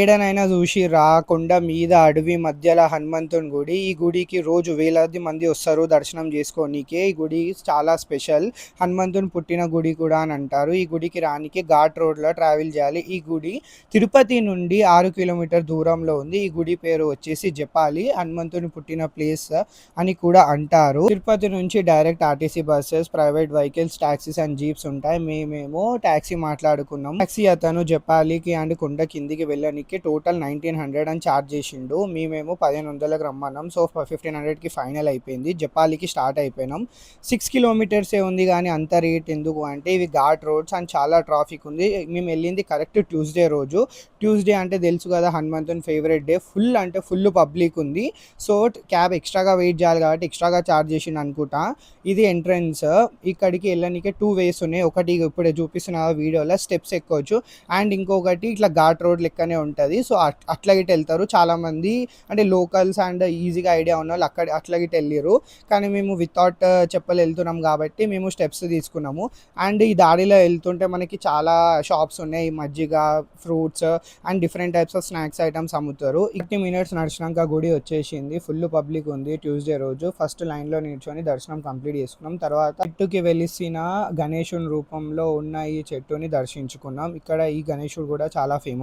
ఏడనైనా చూసిర్రా కొండ మీద అడవి మధ్యలో హనుమంతుని గుడి. ఈ గుడికి రోజు వేలాది మంది వస్తారు దర్శనం చేసుకోనీకి. ఈ గుడి చాలా స్పెషల్. హనుమంతుని పుట్టిన గుడి కూడా అని అంటారు. ఈ గుడికి రానికి ఘాట్ రోడ్లో ట్రావెల్ చేయాలి. ఈ గుడి తిరుపతి నుండి 6 కిలోమీటర్ దూరంలో ఉంది. ఈ గుడి పేరు వచ్చేసి జపాలి, హనుమంతుని పుట్టిన ప్లేస్ అని కూడా అంటారు. తిరుపతి నుంచి direct RTC buses, private vehicles, taxis and jeeps ఉంటాయి. మేమేమో టాక్సీ మాట్లాడుకున్నాం. టాక్సీ అతను జపాలికి అండ్ కొండ కిందికి వెళ్ళని టోటల్ 1900 అని ఛార్జ్ చేసిండు. మేమేమో 1500కి రమ్మన్నాం. సో 1500కి ఫైనల్ అయిపోయింది. జపాలికి స్టార్ట్ అయిపోయినాం. 6 కిలోమీటర్సే ఉంది కానీ అంత రేట్ ఎందుకు అంటే ఇవి ఘాట్ రోడ్స్ అండ్ చాలా ట్రాఫిక్ ఉంది. మేము వెళ్ళింది కరెక్ట్ ట్యూస్డే రోజు. ట్యూస్డే అంటే తెలుసు కదా హనుమంతుని ఫేవరెట్ డే. ఫుల్ అంటే ఫుల్ పబ్లిక్ ఉంది. సో క్యాబ్ ఎక్స్ట్రాగా వెయిట్ చేయాలి కాబట్టి ఎక్స్ట్రాగా ఛార్జ్ చేసిండు అనుకుంటా. ఇది ఎంట్రన్స్. ఇక్కడికి వెళ్ళడానికి 2 వేస్ ఉన్నాయి. ఒకటి ఇప్పుడే చూపిస్తున్న వీడియోలో స్టెప్స్ ఎక్కొచ్చు అండ్ ఇంకొకటి ఇట్లా ఘాట్ రోడ్ లెక్కనే ఉంటుంది. సో అట్లా గిట్ట వెళ్తారు చాలామంది, అంటే లోకల్స్ అండ్ ఈజీగా ఐడియా ఉన్న వాళ్ళు అట్లా గిట్ట వెళ్ళారు. కానీ మేము వితౌట్ చెప్పలు వెళ్తున్నాం కాబట్టి మేము స్టెప్స్ తీసుకున్నాము. అండ్ ఈ దారిలో వెళ్తుంటే మనకి చాలా షాప్స్ ఉన్నాయి. మజ్జిగ, fruits and different types of snacks items అమ్ముతారు. 50 మినిట్స్ నడిచినాక గుడి వచ్చేసింది. ఫుల్ పబ్లిక్ ఉంది. ట్యూస్డే రోజు ఫస్ట్ లైన్లో నిల్చొని దర్శనం కంప్లీట్ చేసుకున్నాం. తర్వాత చెట్టుకి వెలిసిన గణేశుని రూపంలో ఉన్న ఈ చెట్టుని దర్శించుకున్నాం. ఇక్కడ ఈ గణేశుడు కూడా చాలా ఫేమస్.